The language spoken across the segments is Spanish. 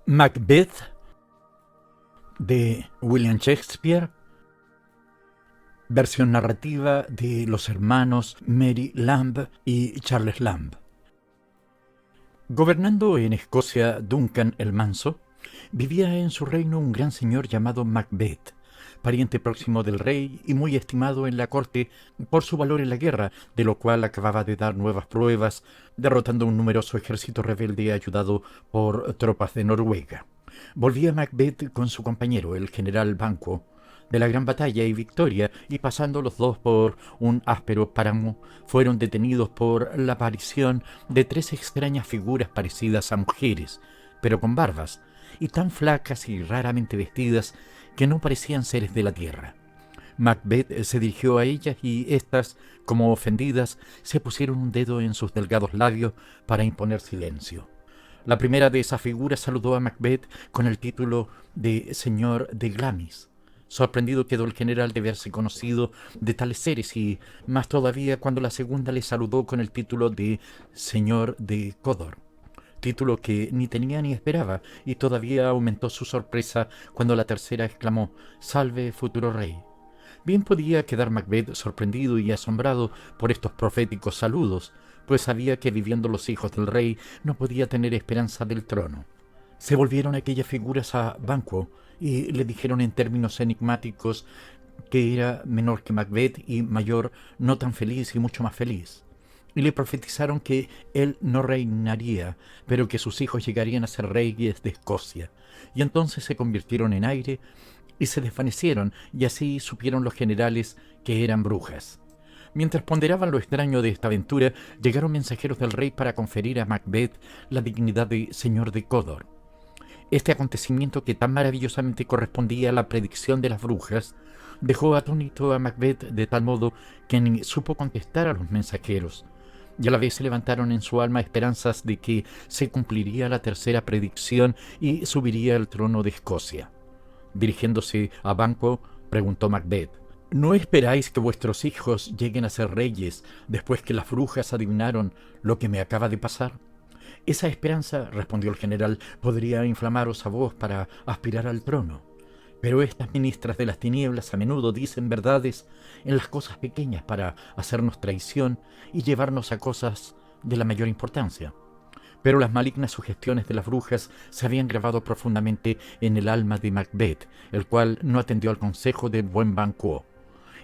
Macbeth de William Shakespeare, versión narrativa de los hermanos Mary Lamb y Charles Lamb. Gobernando en Escocia Duncan el Manso, vivía en su reino un gran señor llamado Macbeth, pariente próximo del rey y muy estimado en la corte por su valor en la guerra, de lo cual acababa de dar nuevas pruebas, derrotando un numeroso ejército rebelde ayudado por tropas de Noruega. Volvía Macbeth con su compañero, el general Banquo, de la gran batalla y victoria, y pasando los dos por un áspero páramo, fueron detenidos por la aparición de tres extrañas figuras parecidas a mujeres, pero con barbas, y tan flacas y raramente vestidas que no parecían seres de la tierra. Macbeth se dirigió a ellas y éstas, como ofendidas, se pusieron un dedo en sus delgados labios para imponer silencio. La primera de esas figuras saludó a Macbeth con el título de señor de Glamis. Sorprendido quedó el general de verse conocido de tales seres y más todavía cuando la segunda le saludó con el título de señor de Codor, título que ni tenía ni esperaba, y todavía aumentó su sorpresa cuando la tercera exclamó: «Salve, futuro rey». Bien podía quedar Macbeth sorprendido y asombrado por estos proféticos saludos, pues sabía que viviendo los hijos del rey no podía tener esperanza del trono. Se volvieron aquellas figuras a Banquo y le dijeron en términos enigmáticos que era menor que Macbeth y mayor, no tan feliz y mucho más feliz. Y le profetizaron que él no reinaría, pero que sus hijos llegarían a ser reyes de Escocia. Y entonces se convirtieron en aire y se desvanecieron, y así supieron los generales que eran brujas. Mientras ponderaban lo extraño de esta aventura, llegaron mensajeros del rey para conferir a Macbeth la dignidad de señor de Codor. Este acontecimiento, que tan maravillosamente correspondía a la predicción de las brujas, dejó atónito a Macbeth de tal modo que ni supo contestar a los mensajeros, y a la vez se levantaron en su alma esperanzas de que se cumpliría la tercera predicción y subiría al trono de Escocia. Dirigiéndose a Banquo, preguntó Macbeth: «¿No esperáis que vuestros hijos lleguen a ser reyes después que las brujas adivinaron lo que me acaba de pasar?» «Esa esperanza», respondió el general, «podría inflamaros a vos para aspirar al trono. Pero estas ministras de las tinieblas a menudo dicen verdades en las cosas pequeñas para hacernos traición y llevarnos a cosas de la mayor importancia». Pero las malignas sugestiones de las brujas se habían grabado profundamente en el alma de Macbeth, el cual no atendió al consejo del buen Banquo,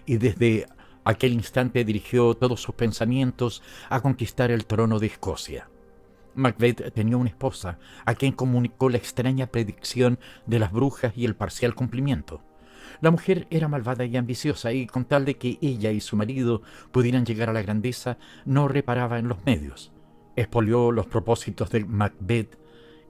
y desde aquel instante dirigió todos sus pensamientos a conquistar el trono de Escocia. Macbeth tenía una esposa, a quien comunicó la extraña predicción de las brujas y el parcial cumplimiento. La mujer era malvada y ambiciosa, y con tal de que ella y su marido pudieran llegar a la grandeza, no reparaba en los medios. Expolió los propósitos de Macbeth,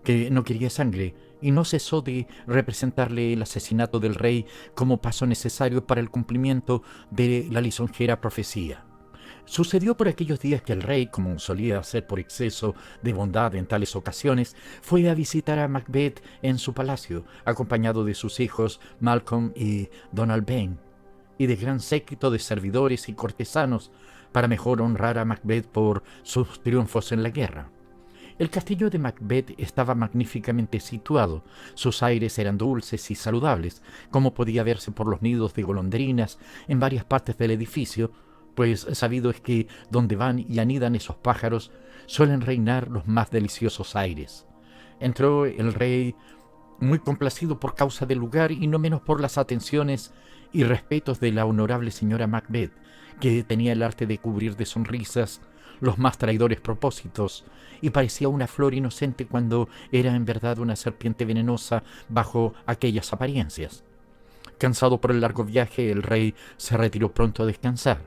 que no quería sangre, y no cesó de representarle el asesinato del rey como paso necesario para el cumplimiento de la lisonjera profecía. Sucedió por aquellos días que el rey, como solía hacer por exceso de bondad en tales ocasiones, fue a visitar a Macbeth en su palacio, acompañado de sus hijos Malcolm y Donald Bane, y de gran séquito de servidores y cortesanos, para mejor honrar a Macbeth por sus triunfos en la guerra. El castillo de Macbeth estaba magníficamente situado. Sus aires eran dulces y saludables, como podía verse por los nidos de golondrinas en varias partes del edificio, pues sabido es que donde van y anidan esos pájaros suelen reinar los más deliciosos aires. Entró el rey muy complacido por causa del lugar y no menos por las atenciones y respetos de la honorable señora Macbeth, que tenía el arte de cubrir de sonrisas los más traidores propósitos y parecía una flor inocente cuando era en verdad una serpiente venenosa bajo aquellas apariencias. Cansado por el largo viaje, el rey se retiró pronto a descansar.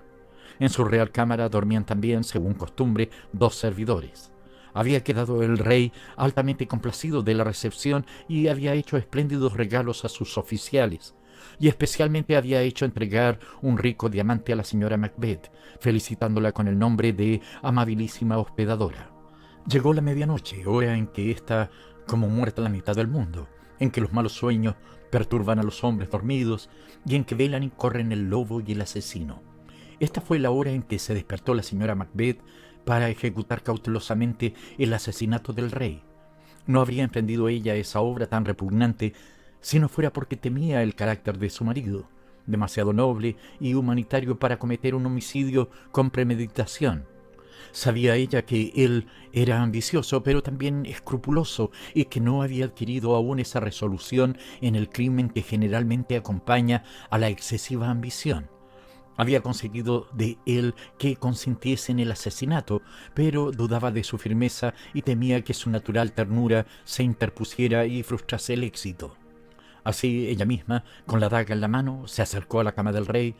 En su real cámara dormían también, según costumbre, 2 servidores. Había quedado el rey altamente complacido de la recepción y había hecho espléndidos regalos a sus oficiales, y especialmente había hecho entregar un rico diamante a la señora Macbeth, felicitándola con el nombre de amabilísima hospedadora. Llegó la medianoche, hora en que está como muerta la mitad del mundo, en que los malos sueños perturban a los hombres dormidos y en que velan y corren el lobo y el asesino. Esta fue la hora en que se despertó la señora Macbeth para ejecutar cautelosamente el asesinato del rey, No habría emprendido ella esa obra tan repugnante si no fuera porque temía el carácter de su marido, demasiado noble y humanitario para cometer un homicidio con premeditación. Sabía ella que él era ambicioso, pero también escrupuloso, y que no había adquirido aún esa resolución en el crimen que generalmente acompaña a la excesiva ambición. Había conseguido de él que consintiese en el asesinato, pero dudaba de su firmeza y temía que su natural ternura se interpusiera y frustrase el éxito. Así ella misma, con la daga en la mano, se acercó a la cama del rey,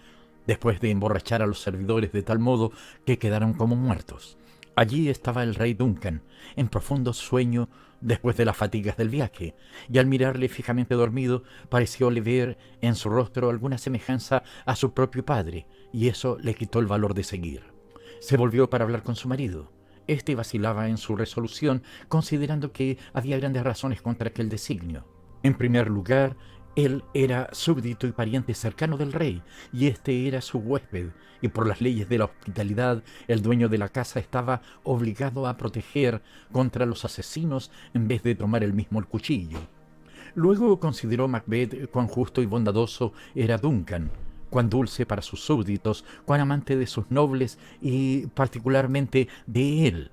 después de emborrachar a los servidores de tal modo que quedaron como muertos. Allí estaba el rey Duncan, en profundo sueño después de las fatigas del viaje, y al mirarle fijamente dormido, parecióle ver en su rostro alguna semejanza a su propio padre, y eso le quitó el valor de seguir. Se volvió para hablar con su marido. Este vacilaba en su resolución, considerando que había grandes razones contra aquel designio. En primer lugar, él era súbdito y pariente cercano del rey, y este era su huésped, y por las leyes de la hospitalidad, el dueño de la casa estaba obligado a proteger contra los asesinos en vez de tomar él mismo el cuchillo. Luego consideró Macbeth cuán justo y bondadoso era Duncan, cuán dulce para sus súbditos, cuán amante de sus nobles y particularmente de él.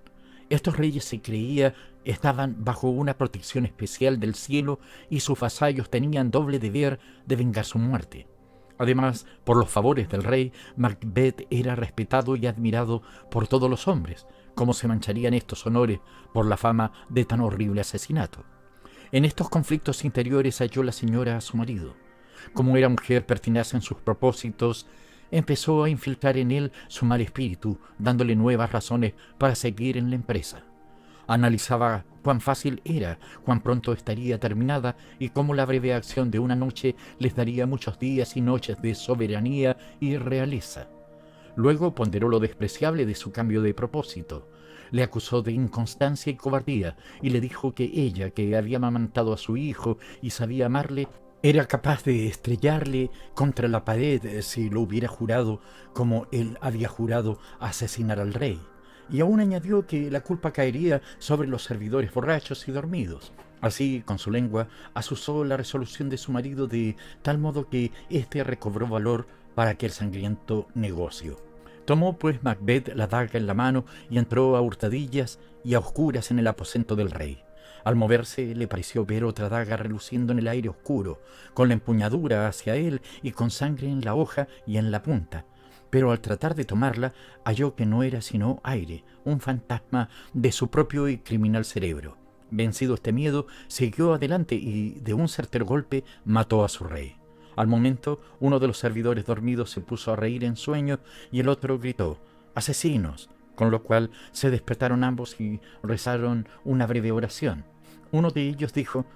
Estos reyes se creía estaban bajo una protección especial del cielo y sus vasallos tenían doble deber de vengar su muerte. Además, por los favores del rey, Macbeth era respetado y admirado por todos los hombres. ¿Cómo se mancharían estos honores por la fama de tan horrible asesinato? En estos conflictos interiores halló la señora a su marido. Como era mujer pertinaz en sus propósitos, empezó a infiltrar en él su mal espíritu, dándole nuevas razones para seguir en la empresa. Analizaba cuán fácil era, cuán pronto estaría terminada y cómo la breve acción de una noche les daría muchos días y noches de soberanía y realeza. Luego ponderó lo despreciable de su cambio de propósito. Le acusó de inconstancia y cobardía y le dijo que ella, que había amamantado a su hijo y sabía amarle, era capaz de estrellarle contra la pared si lo hubiera jurado, como él había jurado asesinar al rey. Y aún añadió que la culpa caería sobre los servidores borrachos y dormidos. Así, con su lengua, azuzó la resolución de su marido de tal modo que éste recobró valor para aquel sangriento negocio. Tomó pues Macbeth la daga en la mano y entró a hurtadillas y a oscuras en el aposento del rey. Al moverse le pareció ver otra daga reluciendo en el aire oscuro, con la empuñadura hacia él y con sangre en la hoja y en la punta. Pero al tratar de tomarla, halló que no era sino aire, un fantasma de su propio y criminal cerebro. Vencido este miedo, siguió adelante y, de un certero golpe, mató a su rey. Al momento, uno de los servidores dormidos se puso a reír en sueño y el otro gritó: «¡Asesinos!», con lo cual se despertaron ambos y rezaron una breve oración. Uno de ellos dijo: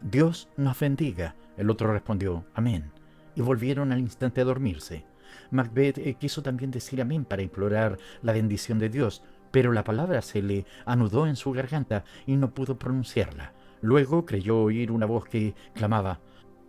«Dios nos bendiga». El otro respondió: «Amén», y volvieron al instante a dormirse. Macbeth quiso también decir amén para implorar la bendición de Dios, pero la palabra se le anudó en su garganta y no pudo pronunciarla. Luego creyó oír una voz que clamaba: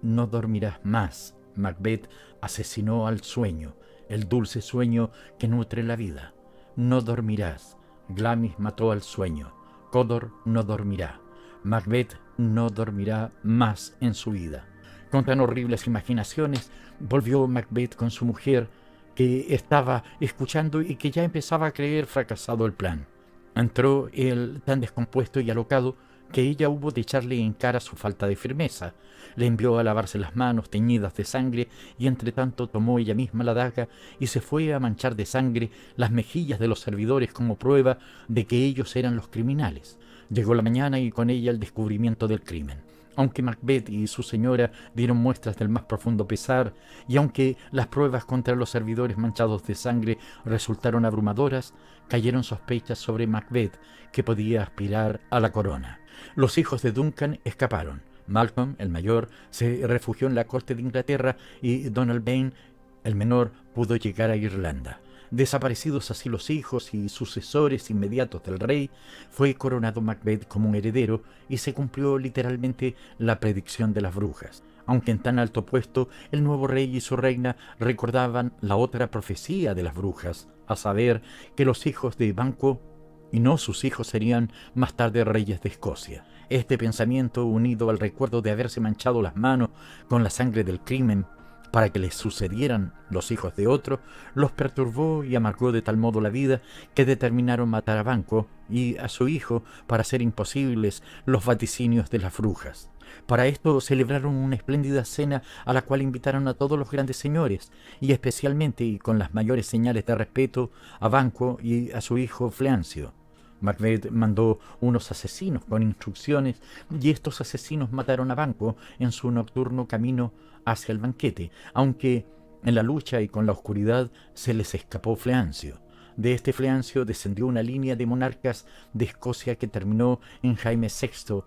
«No dormirás más». Macbeth asesinó al sueño, el dulce sueño que nutre la vida. No dormirás. Glamis mató al sueño. Codor no dormirá. Macbeth no dormirá más en su vida. Con tan horribles imaginaciones, volvió Macbeth con su mujer, que estaba escuchando y que ya empezaba a creer fracasado el plan. Entró él tan descompuesto y alocado que ella hubo de echarle en cara su falta de firmeza. Le envió a lavarse las manos teñidas de sangre y entretanto tomó ella misma la daga y se fue a manchar de sangre las mejillas de los servidores como prueba de que ellos eran los criminales. Llegó la mañana y con ella el descubrimiento del crimen. Aunque Macbeth y su señora dieron muestras del más profundo pesar, y aunque las pruebas contra los servidores manchados de sangre resultaron abrumadoras, cayeron sospechas sobre Macbeth, que podía aspirar a la corona. Los hijos de Duncan escaparon. Malcolm, el mayor, se refugió en la corte de Inglaterra y Donald Bain, el menor, pudo llegar a Irlanda. Desaparecidos así los hijos y sucesores inmediatos del rey, fue coronado Macbeth como un heredero y se cumplió literalmente la predicción de las brujas. Aunque en tan alto puesto, el nuevo rey y su reina recordaban la otra profecía de las brujas, a saber, que los hijos de Banquo y no sus hijos serían más tarde reyes de Escocia. Este pensamiento, unido al recuerdo de haberse manchado las manos con la sangre del crimen para que les sucedieran los hijos de otro, los perturbó y amargó de tal modo la vida que determinaron matar a Banquo y a su hijo para hacer imposibles los vaticinios de las brujas. Para esto celebraron una espléndida cena a la cual invitaron a todos los grandes señores, y especialmente y con las mayores señales de respeto a Banquo y a su hijo Fleancio. Macbeth mandó unos asesinos con instrucciones, y estos asesinos mataron a Banquo en su nocturno camino hacia el banquete, aunque en la lucha y con la oscuridad se les escapó Fleancio. De este Fleancio descendió una línea de monarcas de Escocia que terminó en Jaime VI,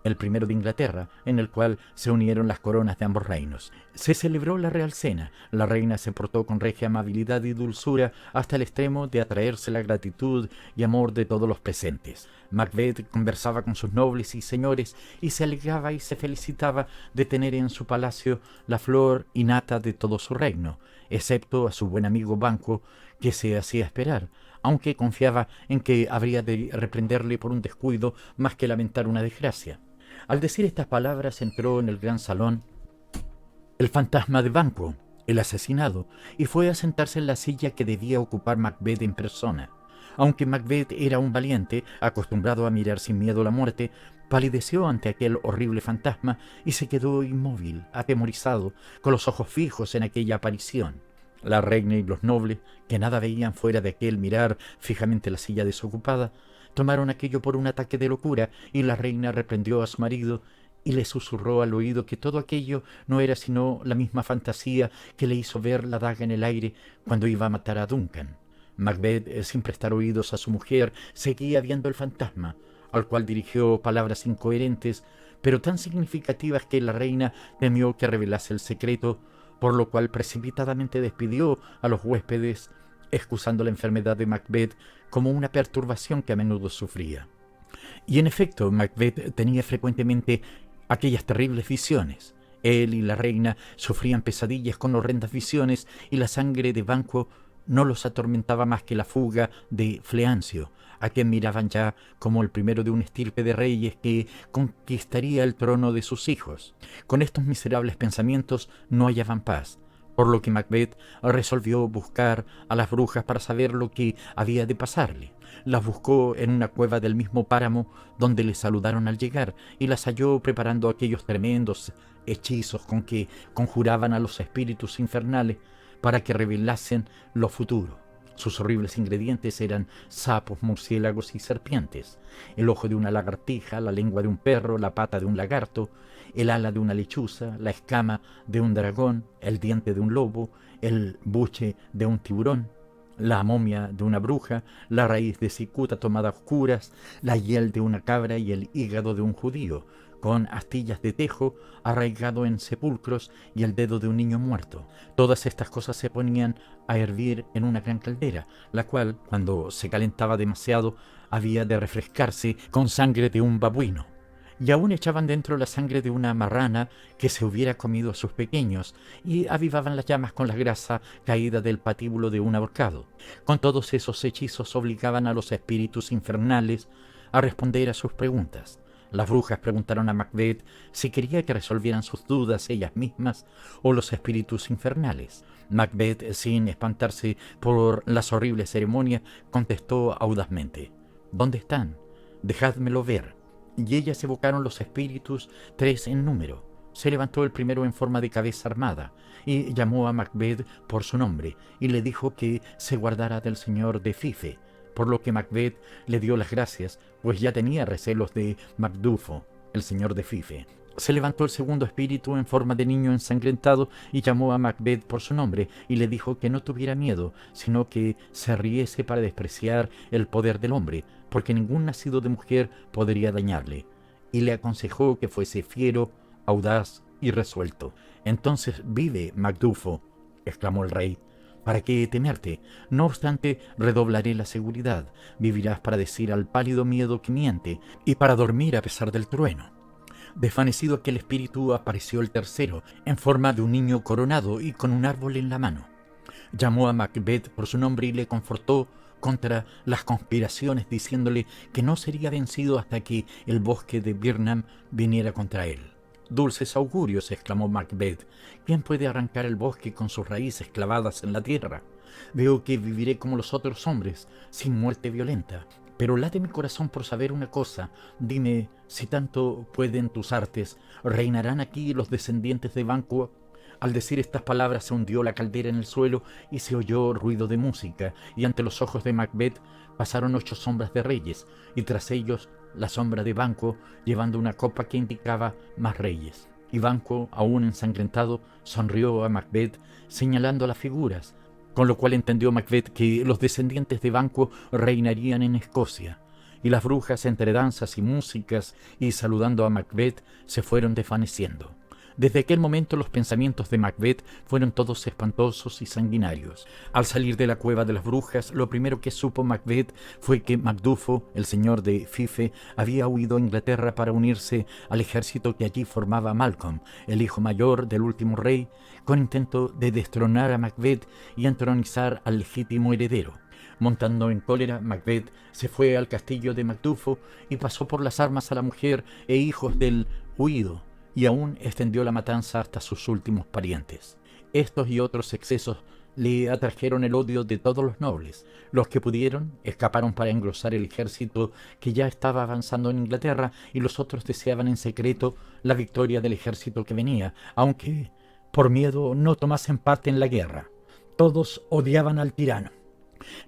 el primero de Inglaterra, en el cual se unieron las coronas de ambos reinos. Se celebró la real cena. La reina se portó con regia amabilidad y dulzura hasta el extremo de atraerse la gratitud y amor de todos los presentes. Macbeth conversaba con sus nobles y señores y se alegraba y se felicitaba de tener en su palacio la flor y nata de todo su reino, excepto a su buen amigo Banquo, que se hacía esperar, aunque confiaba en que habría de reprenderle por un descuido más que lamentar una desgracia. Al decir estas palabras entró en el gran salón el fantasma de Banquo, el asesinado, y fue a sentarse en la silla que debía ocupar Macbeth en persona. Aunque Macbeth era un valiente, acostumbrado a mirar sin miedo la muerte, palideció ante aquel horrible fantasma y se quedó inmóvil, atemorizado, con los ojos fijos en aquella aparición. La reina y los nobles, que nada veían fuera de aquel mirar fijamente la silla desocupada, tomaron aquello por un ataque de locura, y la reina reprendió a su marido y le susurró al oído que todo aquello no era sino la misma fantasía que le hizo ver la daga en el aire cuando iba a matar a Duncan. Macbeth, sin prestar oídos a su mujer, seguía viendo el fantasma, al cual dirigió palabras incoherentes, pero tan significativas que la reina temió que revelase el secreto, por lo cual precipitadamente despidió a los huéspedes, excusando la enfermedad de Macbeth como una perturbación que a menudo sufría. Y en efecto, Macbeth tenía frecuentemente aquellas terribles visiones. Él y la reina sufrían pesadillas con horrendas visiones, y la sangre de Banquo no los atormentaba más que la fuga de Fleancio, a quien miraban ya como el primero de una estirpe de reyes que conquistaría el trono de sus hijos. Con estos miserables pensamientos no hallaban paz, por lo que Macbeth resolvió buscar a las brujas para saber lo que había de pasarle. Las buscó en una cueva del mismo páramo donde le saludaron al llegar, y las halló preparando aquellos tremendos hechizos con que conjuraban a los espíritus infernales para que revelasen lo futuro. Sus horribles ingredientes eran sapos, murciélagos y serpientes, el ojo de una lagartija, la lengua de un perro, la pata de un lagarto, el ala de una lechuza, la escama de un dragón, el diente de un lobo, el buche de un tiburón, la momia de una bruja, la raíz de cicuta tomada a oscuras, la hiel de una cabra y el hígado de un judío, con astillas de tejo arraigado en sepulcros y el dedo de un niño muerto. Todas estas cosas se ponían a hervir en una gran caldera, la cual, cuando se calentaba demasiado, había de refrescarse con sangre de un babuino. Y aún echaban dentro la sangre de una marrana que se hubiera comido a sus pequeños, y avivaban las llamas con la grasa caída del patíbulo de un ahorcado. Con todos esos hechizos obligaban a los espíritus infernales a responder a sus preguntas. Las brujas preguntaron a Macbeth si quería que resolvieran sus dudas ellas mismas o los espíritus infernales. Macbeth, sin espantarse por las horribles ceremonias, contestó audazmente: «¿Dónde están? Dejádmelo ver». Y ellas evocaron los espíritus, 3 en número. Se levantó el primero en forma de cabeza armada y llamó a Macbeth por su nombre y le dijo que se guardara del señor de Fife, por lo que Macbeth le dio las gracias, pues ya tenía recelos de Macduffo, el señor de Fife. Se levantó el segundo espíritu en forma de niño ensangrentado y llamó a Macbeth por su nombre y le dijo que no tuviera miedo, sino que se riese para despreciar el poder del hombre, porque ningún nacido de mujer podría dañarle, y le aconsejó que fuese fiero, audaz y resuelto. «Entonces vive, Macduffo», exclamó el rey. «¿Para qué temerte? No obstante, redoblaré la seguridad. Vivirás para decir al pálido miedo que miente y para dormir a pesar del trueno». Desvanecido aquel espíritu, apareció el tercero, en forma de un niño coronado y con un árbol en la mano. Llamó a Macbeth por su nombre y le confortó contra las conspiraciones, diciéndole que no sería vencido hasta que el bosque de Birnam viniera contra él. «Dulces augurios», exclamó Macbeth. «¿Quién puede arrancar el bosque con sus raíces clavadas en la tierra? Veo que viviré como los otros hombres, sin muerte violenta. Pero late mi corazón por saber una cosa. Dime, si tanto pueden tus artes, ¿reinarán aquí los descendientes de Banquo?» Al decir estas palabras se hundió la caldera en el suelo y se oyó ruido de música, y ante los ojos de Macbeth pasaron 8 sombras de reyes, y tras ellos la sombra de Banquo, llevando una copa que indicaba más reyes. Y Banquo, aún ensangrentado, sonrió a Macbeth, señalando las figuras, con lo cual entendió Macbeth que los descendientes de Banquo reinarían en Escocia. Y las brujas, entre danzas y músicas, y saludando a Macbeth, se fueron desvaneciendo. Desde aquel momento los pensamientos de Macbeth fueron todos espantosos y sanguinarios. Al salir de la cueva de las brujas, lo primero que supo Macbeth fue que Macduffo, el señor de Fife, había huido a Inglaterra para unirse al ejército que allí formaba Malcolm, el hijo mayor del último rey, con intento de destronar a Macbeth y entronizar al legítimo heredero. Montando en cólera, Macbeth se fue al castillo de Macduffo y pasó por las armas a la mujer e hijos del huido, y aún extendió la matanza hasta sus últimos parientes. Estos y otros excesos le atrajeron el odio de todos los nobles. Los que pudieron escaparon para engrosar el ejército que ya estaba avanzando en Inglaterra, y los otros deseaban en secreto la victoria del ejército que venía, aunque por miedo no tomasen parte en la guerra. Todos odiaban al tirano.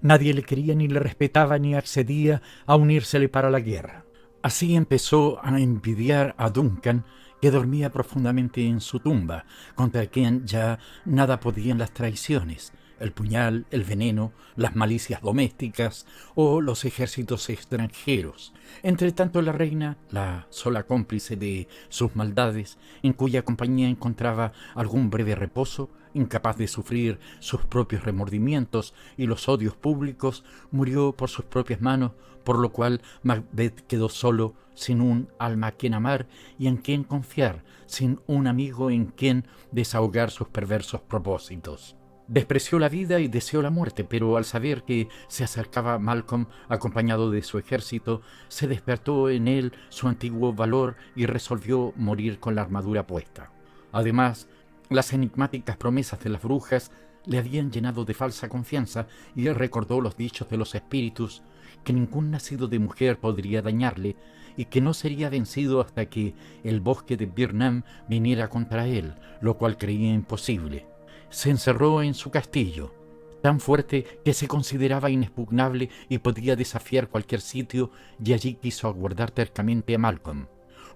Nadie le quería ni le respetaba ni accedía a unírsele para la guerra. Así empezó a envidiar a Duncan, que dormía profundamente en su tumba, contra quien ya nada podían las traiciones, el puñal, el veneno, las malicias domésticas o los ejércitos extranjeros. Entre tanto, la reina, la sola cómplice de sus maldades, en cuya compañía encontraba algún breve reposo, incapaz de sufrir sus propios remordimientos y los odios públicos, murió por sus propias manos, por lo cual Macbeth quedó solo, sin un alma a quien amar y en quien confiar, sin un amigo en quien desahogar sus perversos propósitos. Despreció la vida y deseó la muerte, pero al saber que se acercaba Malcolm acompañado de su ejército, se despertó en él su antiguo valor y resolvió morir con la armadura puesta. Además, las enigmáticas promesas de las brujas le habían llenado de falsa confianza, y él recordó los dichos de los espíritus, que ningún nacido de mujer podría dañarle y que no sería vencido hasta que el bosque de Birnam viniera contra él, lo cual creía imposible. Se encerró en su castillo, tan fuerte que se consideraba inexpugnable y podía desafiar cualquier sitio, y allí quiso aguardar tercamente a Malcolm.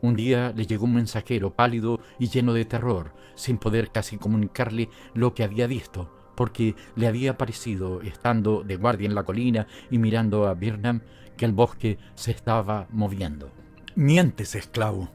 Un día le llegó un mensajero pálido y lleno de terror, sin poder casi comunicarle lo que había visto, porque le había parecido, estando de guardia en la colina y mirando a Birnam, que el bosque se estaba moviendo. «Mientes, esclavo»,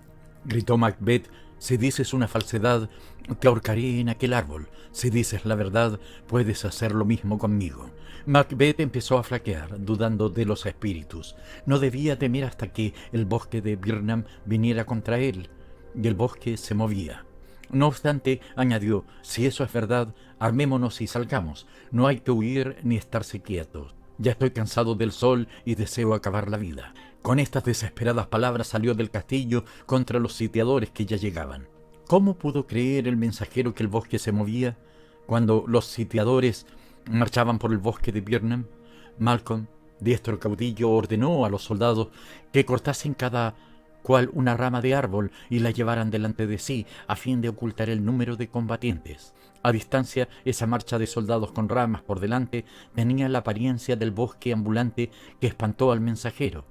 gritó Macbeth. «Si dices una falsedad, te ahorcaré en aquel árbol. Si dices la verdad, puedes hacer lo mismo conmigo». Macbeth empezó a flaquear, dudando de los espíritus. No debía temer hasta que el bosque de Birnam viniera contra él, y el bosque se movía. No obstante, añadió, «si eso es verdad, armémonos y salgamos. No hay que huir ni estarse quietos. Ya estoy cansado del sol y deseo acabar la vida». Con estas desesperadas palabras salió del castillo contra los sitiadores que ya llegaban. ¿Cómo pudo creer el mensajero que el bosque se movía cuando los sitiadores marchaban por el bosque de Birnam? Malcolm, diestro caudillo, ordenó a los soldados que cortasen cada cual una rama de árbol y la llevaran delante de sí, a fin de ocultar el número de combatientes. A distancia, esa marcha de soldados con ramas por delante tenía la apariencia del bosque ambulante que espantó al mensajero.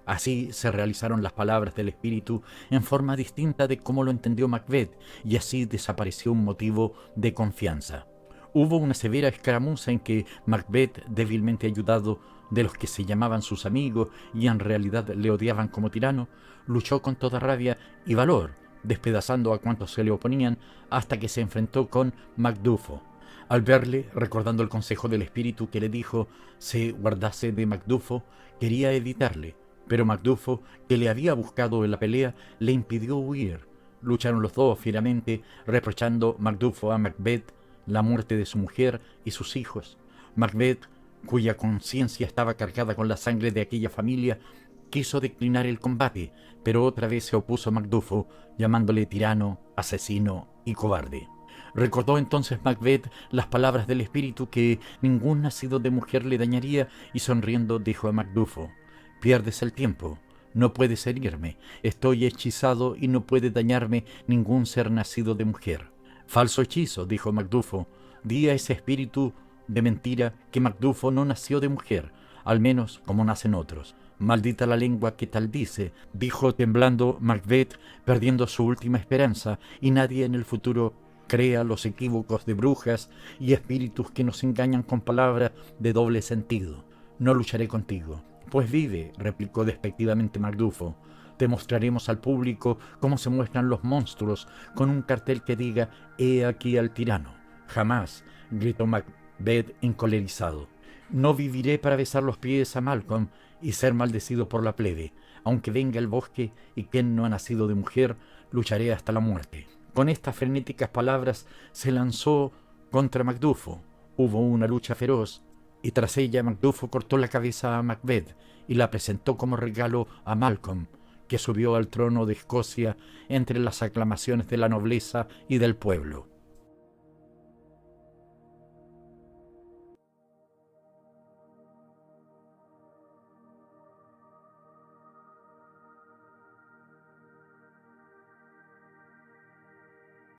Así se realizaron las palabras del espíritu en forma distinta de cómo lo entendió Macbeth, y así desapareció un motivo de confianza. Hubo una severa escaramuza en que Macbeth, débilmente ayudado de los que se llamaban sus amigos y en realidad le odiaban como tirano, luchó con toda rabia y valor, despedazando a cuantos se le oponían, hasta que se enfrentó con Macduffo. Al verle, recordando el consejo del espíritu que le dijo se guardase de Macduffo, quería evitarle, pero Macduffo, que le había buscado en la pelea, le impidió huir. Lucharon los dos fieramente, reprochando Macduffo a Macbeth la muerte de su mujer y sus hijos. Macbeth cuya conciencia estaba cargada con la sangre de aquella familia, quiso declinar el combate, pero otra vez se opuso a Macduffo, llamándole tirano, asesino y cobarde. Recordó entonces Macbeth las palabras del espíritu que ningún nacido de mujer le dañaría y sonriendo dijo a Macduffo: «Pierdes el tiempo, no puedes herirme, estoy hechizado y no puede dañarme ningún ser nacido de mujer». «Falso hechizo», dijo Macduffo, «di a ese espíritu de mentira que Macduffo no nació de mujer, al menos como nacen otros». «Maldita la lengua que tal dice», dijo temblando Macbeth, perdiendo su última esperanza, y nadie en el futuro crea los equívocos de brujas y espíritus que nos engañan con palabras de doble sentido. «No lucharé contigo». «Pues vive», replicó despectivamente Macduffo. «Te mostraremos al público cómo se muestran los monstruos, con un cartel que diga: «He aquí al tirano». «Jamás», gritó Macbeth encolerizado. «No viviré para besar los pies a Malcolm y ser maldecido por la plebe. Aunque venga el bosque y quien no ha nacido de mujer, lucharé hasta la muerte». Con estas frenéticas palabras se lanzó contra Macduffo. Hubo una lucha feroz, y tras ella Macduffo cortó la cabeza a Macbeth y la presentó como regalo a Malcolm, que subió al trono de Escocia entre las aclamaciones de la nobleza y del pueblo.